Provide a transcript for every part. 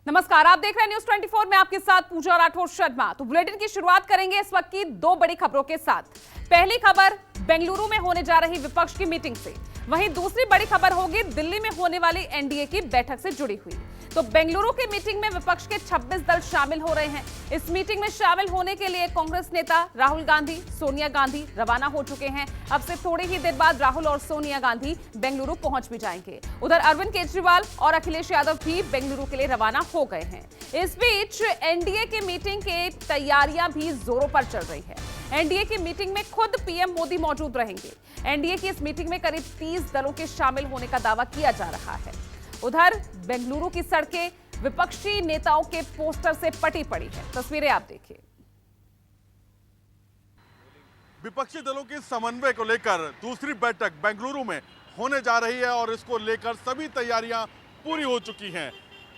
नमस्कार, आप देख रहे हैं न्यूज 24 में आपके साथ पूजा राठौर शर्मा। तो बुलेटिन की शुरुआत करेंगे इस वक्त की दो बड़ी खबरों के साथ। पहली खबर बेंगलुरु में होने जा रही विपक्ष की मीटिंग से, वहीं दूसरी बड़ी खबर होगी दिल्ली में होने वाली एनडीए की बैठक से जुड़ी हुई। तो बेंगलुरु की मीटिंग में विपक्ष के 26 दल शामिल हो रहे हैं। इस मीटिंग में शामिल होने के लिए कांग्रेस नेता राहुल गांधी, सोनिया गांधी रवाना हो चुके हैं। अब से थोड़ी ही देर बाद राहुल और सोनिया गांधी बेंगलुरु पहुंच भी जाएंगे। उधर अरविंद केजरीवाल और अखिलेश यादव भी बेंगलुरु के लिए रवाना हो गए हैं। इस बीच एनडीए की मीटिंग की तैयारियां भी जोरों पर चल रही है। एनडीए की मीटिंग में खुद पीएम मोदी मौजूद रहेंगे। एनडीए की इस मीटिंग में करीब 30 दलों के शामिल होने का दावा किया जा रहा है। उधर बेंगलुरु की सड़कें विपक्षी नेताओं के पोस्टर से पटी पड़ी है। तस्वीरें आप देखिए। विपक्षी दलों के समन्वय को लेकर दूसरी बैठक बेंगलुरु में होने जा रही है और इसको लेकर सभी तैयारियां पूरी हो चुकी हैं।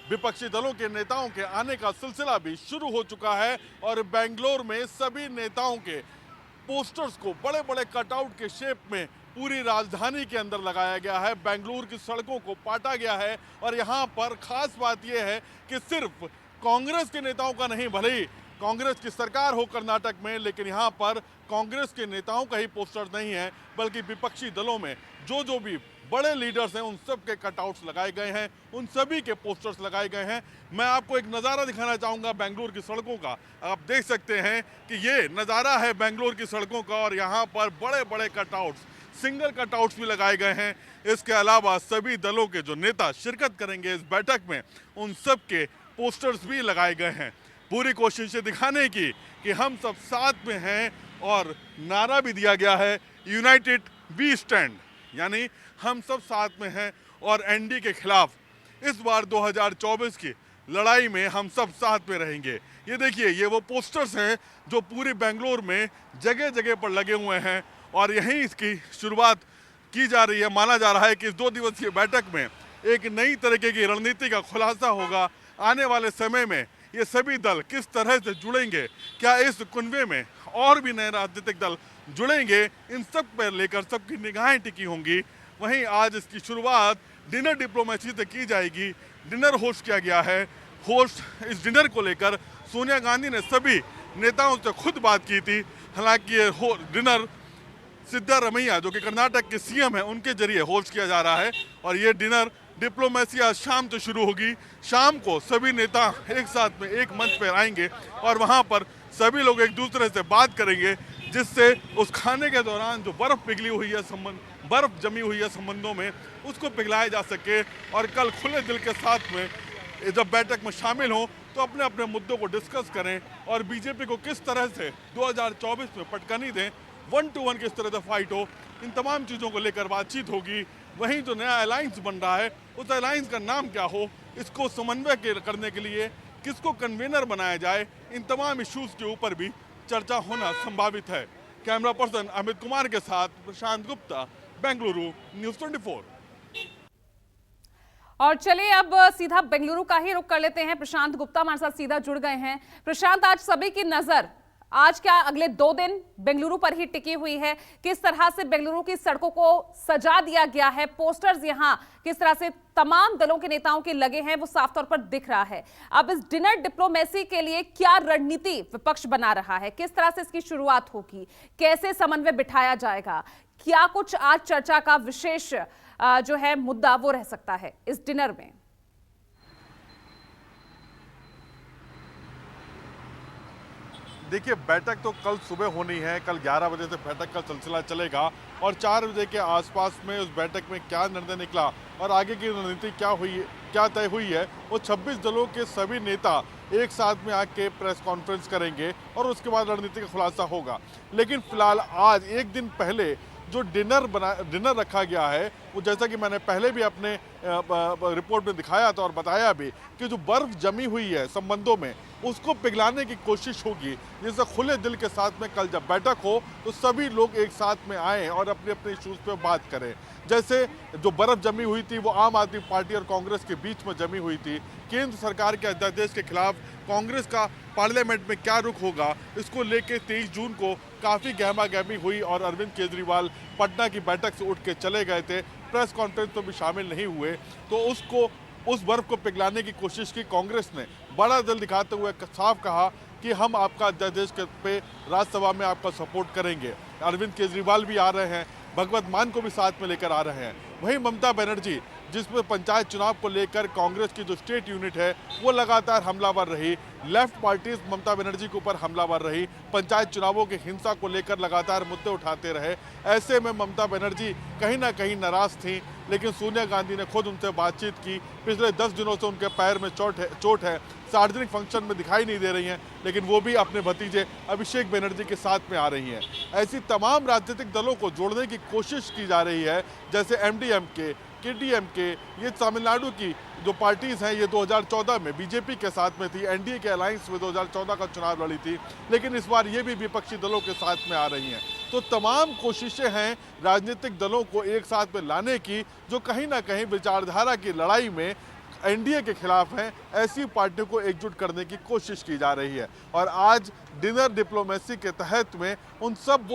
विपक्षी दलों के नेताओं के आने का सिलसिला भी शुरू हो चुका है और बेंगलोर में सभी नेताओं के पोस्टर्स को बड़े बड़े कटआउट के शेप में पूरी राजधानी के अंदर लगाया गया है। बेंगलुरु की सड़कों को पाटा गया है और यहाँ पर खास बात यह है कि सिर्फ कांग्रेस के नेताओं का नहीं, भले ही कांग्रेस की सरकार हो कर्नाटक में, लेकिन यहाँ पर कांग्रेस के नेताओं का ही पोस्टर नहीं है, बल्कि विपक्षी दलों में जो भी बड़े लीडर्स हैं उन सब के कटआउट्स लगाए गए हैं, उन सभी के पोस्टर्स लगाए गए हैं। मैं आपको एक नज़ारा दिखाना चाहूँगा बेंगलुरु की सड़कों का। आप देख सकते हैं कि ये नज़ारा है बेंगलुरु की सड़कों का और यहाँ पर बड़े बड़े कटआउट्स, सिंगल कटआउट्स भी लगाए गए हैं। इसके अलावा सभी दलों के जो नेता शिरकत करेंगे इस बैठक में, उन सब के पोस्टर्स भी लगाए गए हैं। पूरी कोशिश ये दिखाने की कि हम सब साथ में हैं और नारा भी दिया गया है, यूनाइटेड वी स्टैंड, यानी हम सब साथ में हैं और एनडीए के खिलाफ इस बार 2024 की लड़ाई में हम सब साथ में रहेंगे। ये देखिए, ये वो पोस्टर्स हैं जो पूरी बेंगलोर में जगह जगह पर लगे हुए हैं और यहीं इसकी शुरुआत की जा रही है। माना जा रहा है कि इस 2 दिवसीय बैठक में एक नई तरीके की रणनीति का खुलासा होगा। आने वाले समय में ये सभी दल किस तरह से जुड़ेंगे, क्या इस कुनबे में और भी नए राजनीतिक दल जुड़ेंगे, इन सब पर लेकर सबकी निगाहें टिकी होंगी। वहीं आज इसकी शुरुआत डिनर डिप्लोमेसी से की जाएगी। डिनर होस्ट किया गया है। इस डिनर को लेकर सोनिया गांधी ने सभी नेताओं से खुद बात की थी। हालांकि ये डिनर सिद्धारमैया जो कि कर्नाटक के सीएम हैं उनके जरिए होस्ट किया जा रहा है और ये डिनर डिप्लोमेसी आज शाम से शुरू होगी। शाम को सभी नेता एक साथ में एक मंच पर आएंगे और वहाँ पर सभी लोग एक दूसरे से बात करेंगे, जिससे उस खाने के दौरान जो बर्फ जमी हुई है संबंधों में, उसको पिघलाया जा सके और कल खुले दिल के साथ में जब बैठक में शामिल हों तो अपने अपने मुद्दों को डिस्कस करें और बीजेपी को किस तरह से 2024 में पटकनी दें, 1 to 1 किस तरह से फाइट हो, इन तमाम चीज़ों को लेकर बातचीत होगी। वहीं जो नया अलायंस बन रहा है उस अलायंस का नाम क्या हो, इसको समन्वय करने के लिए किसको कन्वीनर बनाया जाए, इन तमाम इश्यूज़ के ऊपर भी चर्चा होना संभावित है। कैमरा पर्सन अमित कुमार के साथ प्रशांत गुप्ता, बेंगलुरु, न्यूज़ 24। और चलिए अब सीधा बेंगलुरु का ही रुख कर लेते हैं। प्रशांत गुप्ता हमारे साथ सीधा जुड़ गए हैं। प्रशांत, आज सभी की नजर आज क्या अगले 2 दिन बेंगलुरु पर ही टिकी हुई है? किस तरह से बेंगलुरु की सड़कों को सजा दिया गया है, पोस्टर्स यहां किस तरह से तमाम दलों के नेताओं के लगे हैं, वो साफ तौर पर दिख रहा है। अब इस डिनर डिप्लोमेसी के लिए क्या रणनीति विपक्ष बना रहा है, किस तरह से इसकी शुरुआत होगी, कैसे समन्वय बिठाया जाएगा, क्या कुछ आज चर्चा का विशेष जो है मुद्दा वो रह सकता है इस डिनर में? देखिए, बैठक तो कल सुबह होनी है। कल 11 बजे से बैठक का सिलसिला चलेगा और 4 बजे के आसपास में उस बैठक में क्या निर्णय निकला और आगे की रणनीति क्या तय हुई है, वो 26 दलों के सभी नेता एक साथ में आके प्रेस कॉन्फ्रेंस करेंगे और उसके बाद रणनीति का खुलासा होगा। लेकिन फिलहाल आज एक दिन पहले जो डिनर रखा गया है, वो जैसा कि मैंने पहले भी अपने रिपोर्ट में दिखाया था और बताया भी कि जो बर्फ जमी हुई है संबंधों में, उसको पिघलाने की कोशिश होगी, जिससे खुले दिल के साथ में कल जब बैठक हो तो सभी लोग एक साथ में आएँ और अपने अपने इश्यूज़ पे बात करें। जैसे जो बर्फ जमी हुई थी वो आम आदमी पार्टी और कांग्रेस के बीच में जमी हुई थी। केंद्र सरकार के अध्यादेश के खिलाफ कांग्रेस का पार्लियामेंट में क्या रुख होगा, इसको लेके 23 जून को काफ़ी गहमा गहमी हुई और अरविंद केजरीवाल पटना की बैठक से उठ के चले गए थे, प्रेस कॉन्फ्रेंस तो भी शामिल नहीं हुए। तो उसको उस बर्फ को पिघलाने की कोशिश की कांग्रेस ने। बड़ा दिल दिखाते हुए साफ कहा कि हम आपका अध्यादेश पे राज्यसभा में आपका सपोर्ट करेंगे। अरविंद केजरीवाल भी आ रहे हैं, भगवत मान को भी साथ में लेकर आ रहे हैं। वहीं ममता बनर्जी, जिसमें पंचायत चुनाव को लेकर कांग्रेस की जो स्टेट यूनिट है वो लगातार हमलावर रही, लेफ्ट पार्टीज ममता बनर्जी के ऊपर हमलावर रही, पंचायत चुनावों की हिंसा को लेकर लगातार मुद्दे उठाते रहे। ऐसे में ममता बनर्जी कहीं ना कहीं नाराज थी, लेकिन सोनिया गांधी ने खुद उनसे बातचीत की। पिछले 10 दिनों से उनके पैर में चोट है, सार्वजनिक फंक्शन में दिखाई नहीं दे रही हैं, लेकिन वो भी अपने भतीजे अभिषेक बनर्जी के साथ में आ रही हैं। ऐसी तमाम राजनीतिक दलों को जोड़ने की कोशिश की जा रही है, जैसे MDMK, KDMK, ये तमिलनाडु की जो पार्टीज हैं, ये 2014 में बीजेपी के साथ में थी, NDA के अलायंस में 2014 का चुनाव लड़ी थी, लेकिन इस बार ये भी विपक्षी दलों के साथ में आ रही हैं। तो तमाम कोशिशें हैं राजनीतिक दलों को एक साथ में लाने की, जो कहीं ना कहीं विचारधारा की लड़ाई में NDA के खिलाफ हैं। ऐसी पार्टियों को एकजुट करने की कोशिश की जा रही है और आज डिनर डिप्लोमेसी के तहत में वो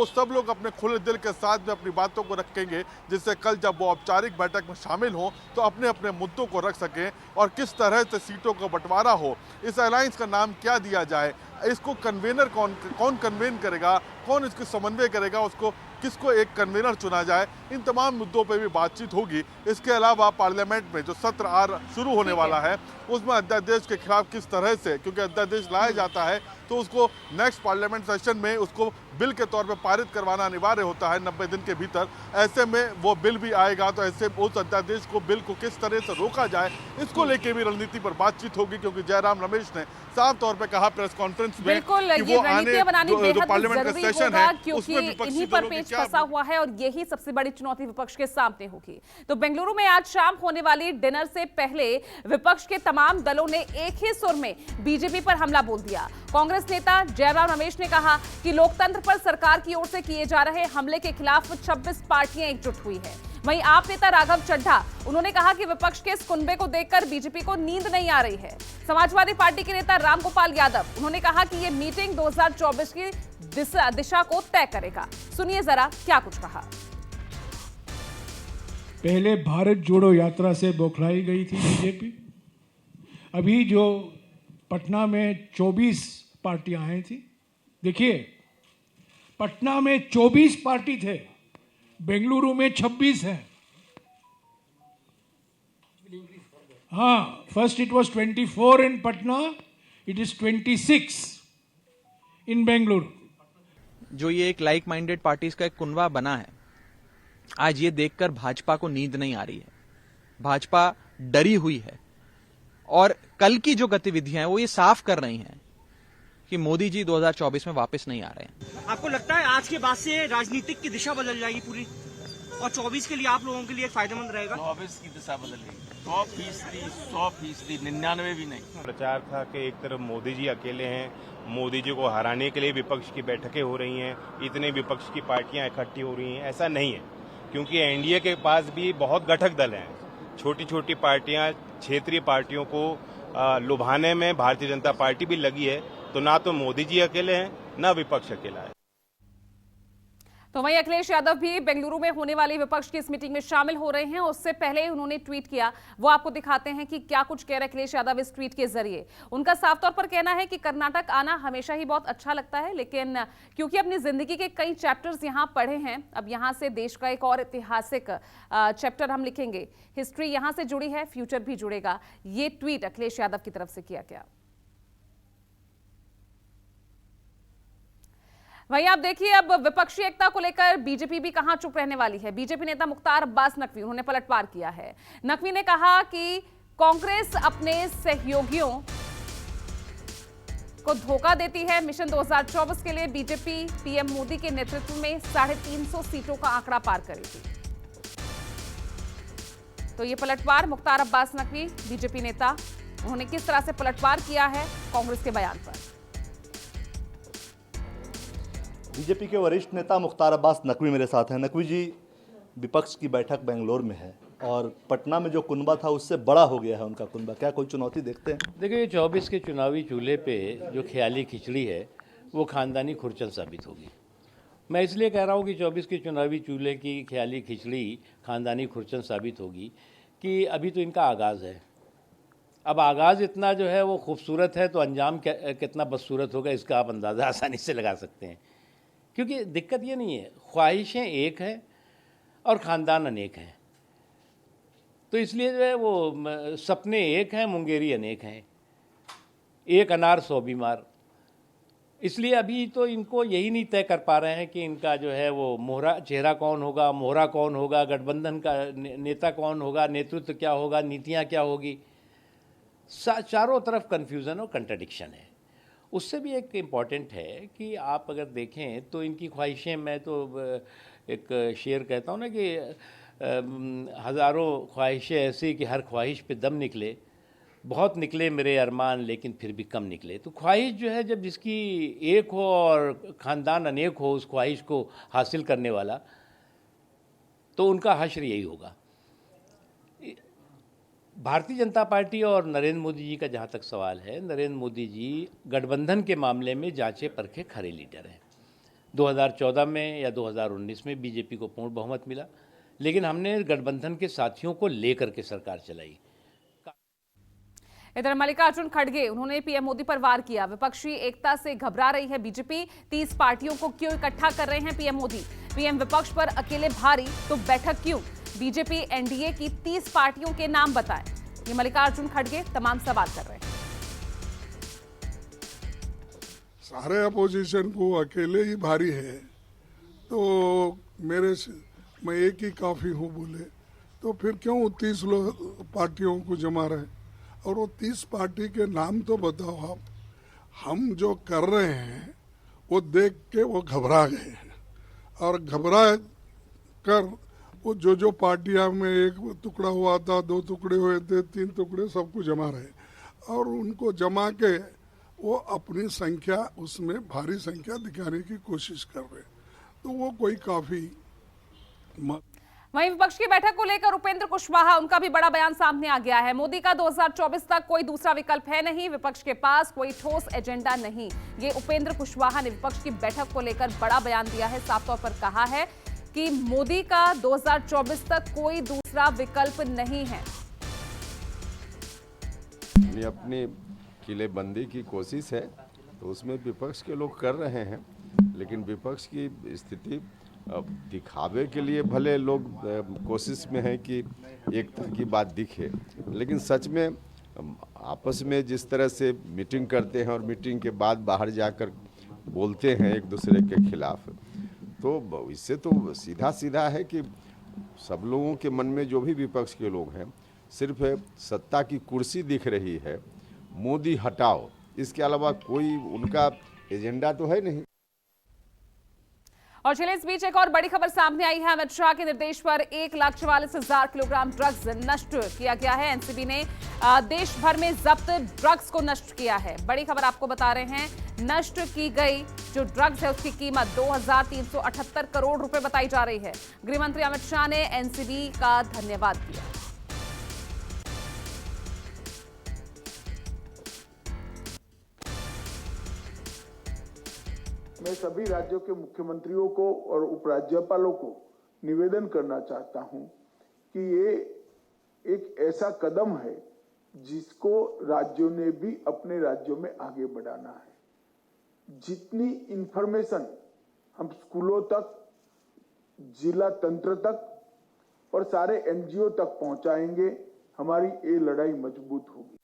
सब लोग अपने खुले दिल के साथ में अपनी बातों को रखेंगे, जिससे कल जब वो औपचारिक बैठक में शामिल हों तो अपने अपने मुद्दों को रख सकें और किस तरह से सीटों का बंटवारा हो, इस अलायंस का नाम क्या दिया जाए, इसको कन्वेनर कौन कन्वेन करेगा, कौन इसकी समन्वय करेगा, उसको किसको एक कन्वेनर चुना जाए, इन तमाम मुद्दों पे भी बातचीत होगी। इसके अलावा पार्लियामेंट में जो सत्र शुरू होने वाला है उसमें अध्यादेश के खिलाफ किस तरह से, क्योंकि अध्यादेश लाया जाता है तो उसको नेक्स्ट पार्लियामेंट सेशन में उसको बिल के तौर पे पारित करवाना अनिवार्य होता है 90 दिन के भीतर। ऐसे में वो बिल भी आएगा तो ऐसे उस अध्यादेश को, बिल को किस तरह से रोका जाए, इसको लेके भी रणनीति पर बातचीत होगी, क्योंकि जयराम रमेश ने साफ तौर पे कहा प्रेस कॉन्फ्रेंस में कि वो आने जो पार्लियामेंट का सेशन है उसमें विपक्षी दलों की क्या फंसा हुआ है और यही सबसे बड़ी चुनौती विपक्ष के सामने होगी। तो बेंगलुरु में आज शाम होने वाली डिनर से पहले विपक्ष के तमाम दलों ने एक ही सुर में बीजेपी पर हमला बोल दिया। कांग्रेस नेता जयराम रमेश ने कहा कि लोकतंत्र पर सरकार की ओर से किए जा रहे हमले के खिलाफ 26 पार्टियां एकजुट हुई है। वहीं आप नेता राघव चड्ढा, उन्होंने कहा कि विपक्ष के इस कुनबे को देखकर बीजेपी को नींद नहीं आ रही है। समाजवादी पार्टी के नेता रामगोपाल यादव, उन्होंने कहा कि यह मीटिंग 2024 की दिशा को तय करेगा। सुनिए जरा क्या कुछ कहा। पहले भारत जोड़ो यात्रा से बौखलाई गई थी बीजेपी, अभी जो पटना में 24 पार्टियां आई थी। देखिए, पटना में 24 पार्टी थे, बेंगलुरु में 26 हैं। हाँ, first it was 24 in Patna, it is 26 इन बेंगलुरु। जो ये एक लाइक माइंडेड पार्टीज का एक कुनबा बना है, आज ये देखकर भाजपा को नींद नहीं आ रही है। भाजपा डरी हुई है और कल की जो गतिविधियां हैं वो ये साफ कर रही हैं कि मोदी जी 2024 में वापस नहीं आ रहे हैं। आपको लगता है आज के बाद से राजनीतिक की दिशा बदल जाएगी पूरी, और 24 के लिए आप लोगों के लिए फायदेमंद रहेगा? 24 की दिशा बदलेगी 100%, 99 भी नहीं। प्रचार था कि एक तरफ मोदी जी अकेले हैं, मोदी जी को हराने के लिए विपक्ष की बैठकें हो रही हैं, इतने विपक्ष की पार्टियां इकट्ठी हो रही हैं। ऐसा नहीं है, क्योंकि एनडीए के पास भी बहुत गठक दल हैं। छोटी छोटी पार्टियां, क्षेत्रीय पार्टियों को लुभाने में भारतीय जनता पार्टी भी लगी है। तो ना तो मोदी जी अकेले हैं, ना विपक्ष अकेला है। तो वहीं अखिलेश यादव भी बेंगलुरु में होने वाली विपक्ष की इस मीटिंग में शामिल हो रहे हैं। उससे पहले उन्होंने ट्वीट किया, वो आपको दिखाते हैं कि क्या कुछ कह रहे अखिलेश यादव इस ट्वीट के जरिए। उनका साफ तौर पर कहना है कि कर्नाटक आना हमेशा ही बहुत अच्छा लगता है, लेकिन क्योंकि अपनी जिंदगी के कई चैप्टर्स यहाँ पढ़े हैं, अब यहाँ से देश का एक और ऐतिहासिक चैप्टर हम लिखेंगे। हिस्ट्री यहाँ से जुड़ी है, फ्यूचर भी जुड़ेगा। ये ट्वीट अखिलेश यादव की तरफ से किया गया। वहीं आप देखिए, अब विपक्षी एकता को लेकर बीजेपी भी कहां चुप रहने वाली है। बीजेपी नेता मुख्तार अब्बास नकवी, उन्होंने पलटवार किया है। नकवी ने कहा कि कांग्रेस अपने सहयोगियों को धोखा देती है। मिशन 2024 के लिए बीजेपी पीएम मोदी के नेतृत्व में 350 सीटों का आंकड़ा पार करेगी। तो ये पलटवार मुख्तार अब्बास नकवी, बीजेपी नेता, उन्होंने किस तरह से पलटवार किया है कांग्रेस के बयान पर। बीजेपी के वरिष्ठ नेता मुख्तार अब्बास नकवी मेरे साथ हैं। नकवी जी, विपक्ष की बैठक बेंगलोर में है और पटना में जो कुनबा था उससे बड़ा हो गया है उनका कुनबा, क्या कोई चुनौती देखते हैं? देखिए, 24 के चुनावी चूल्हे पे जो ख्याली खिचड़ी है वो खानदानी खुरचल साबित होगी। मैं इसलिए कह रहा हूँ कि 24 के चुनावी चूल्हे की ख्याली खिचड़ी खानदानी खुरचल साबित होगी कि अभी तो इनका आगाज़ है। अब आगाज़ इतना जो है वो खूबसूरत है तो अंजाम कितना बदसूरत होगा इसका आप अंदाज़ा आसानी से लगा सकते हैं। क्योंकि दिक्कत ये नहीं है, ख्वाहिशें एक हैं और ख़ानदान अनेक हैं, तो इसलिए जो है वो सपने एक हैं, मुंगेरी अनेक हैं, एक अनार 100 बीमार। इसलिए अभी तो इनको यही नहीं तय कर पा रहे हैं कि इनका जो है वो मोहरा चेहरा कौन होगा, मोहरा कौन होगा, गठबंधन का नेता कौन होगा, नेतृत्व क्या होगा, नीतियाँ क्या होगी। चारों तरफ कन्फ्यूज़न और कंट्रडिक्शन है। उससे भी एक इम्पॉर्टेंट है कि आप अगर देखें तो इनकी ख्वाहिशें, मैं तो एक शेर कहता हूँ ना कि हज़ारों ख्वाहिशें ऐसी कि हर ख्वाहिश पे दम निकले, बहुत निकले मेरे अरमान लेकिन फिर भी कम निकले। तो ख्वाहिश जो है जब जिसकी एक हो और ख़ानदान अनेक हो उस ख्वाहिश को हासिल करने वाला, तो उनका हश्र यही होगा। भारतीय जनता पार्टी और नरेंद्र मोदी जी का जहाँ तक सवाल है, नरेंद्र मोदी जी गठबंधन के मामले में जांचे परखे खरे लीडर हैं। 2014 में या 2019 में बीजेपी को पूर्ण बहुमत मिला, लेकिन हमने गठबंधन के साथियों को लेकर के सरकार चलाई। इधर मल्लिकार्जुन खड़गे, उन्होंने पीएम मोदी पर वार किया। विपक्षी एकता से घबरा रही है बीजेपी, 30 पार्टियों को क्यों इकट्ठा कर रहे हैं पीएम मोदी? पीएम विपक्ष पर अकेले भारी तो बैठक क्यों? बीजेपी एनडीए की 30 पार्टियों के नाम बताएं। ये मल्लिकार्जुन खड़गे तमाम सवाल कर रहे हैं। सारे अपोजिशन को अकेले ही भारी है, तो मैं एक ही काफी हूँ बोले, तो फिर क्यों 30 पार्टियों को जमा रहे? और वो 30 पार्टी के नाम तो बताओ आप। हम जो कर रहे हैं वो देख के वो घबरा गए हैं, और घबरा कर वो जो पार्टियां में एक टुकड़ा हुआ था, 2 टुकड़े हुए थे, 3 टुकड़े, सबको जमा रहे और उनको जमा के वो अपनी संख्या उसमें भारी संख्या दिखाने की कोशिश कर रहे। तो वो कोई काफी वहीं विपक्ष की बैठक को लेकर उपेंद्र कुशवाहा, उनका भी बड़ा बयान सामने आ गया है। मोदी का 2024 तक कोई दूसरा विकल्प है नहीं, विपक्ष के पास कोई ठोस एजेंडा नहीं। ये उपेंद्र कुशवाहा ने विपक्ष की बैठक को लेकर बड़ा बयान दिया है। साफ तौर पर कहा है कि मोदी का 2024 तक कोई दूसरा विकल्प नहीं है। अपनी किलेबंदी की कोशिश है तो उसमें विपक्ष के लोग कर रहे हैं, लेकिन विपक्ष की स्थिति दिखावे के लिए भले लोग कोशिश में हैं कि एकता की बात दिखे, लेकिन सच में आपस में जिस तरह से मीटिंग करते हैं और मीटिंग के बाद बाहर जाकर बोलते हैं एक दूसरे के खिलाफ, तो इससे तो सीधा सीधा है कि सब लोगों के मन में जो भी विपक्ष के लोग हैं सिर्फ सत्ता की कुर्सी दिख रही है, मोदी हटाओ, इसके अलावा कोई उनका एजेंडा तो है नहीं। और चलिए इस बीच एक और बड़ी खबर सामने आई है। अमित शाह के निर्देश पर 1,44,000 किलोग्राम ड्रग्स नष्ट किया गया है। एनसीबी ने देश भर में जब्त ड्रग्स को नष्ट किया है। बड़ी खबर आपको बता रहे हैं, नष्ट की गई जो ड्रग्स है उसकी कीमत 2,378 करोड़ रुपए बताई जा रही है। गृह मंत्री अमित शाह ने एनसीबी का धन्यवाद किया। मैं सभी राज्यों के मुख्यमंत्रियों को और उपराज्यपालों को निवेदन करना चाहता हूं कि ये एक ऐसा कदम है जिसको राज्यों ने भी अपने राज्यों में आगे बढ़ाना है। जितनी इंफॉर्मेशन हम स्कूलों तक, जिला तंत्र तक और सारे एनजीओ तक पहुंचाएंगे, हमारी ये लड़ाई मजबूत होगी।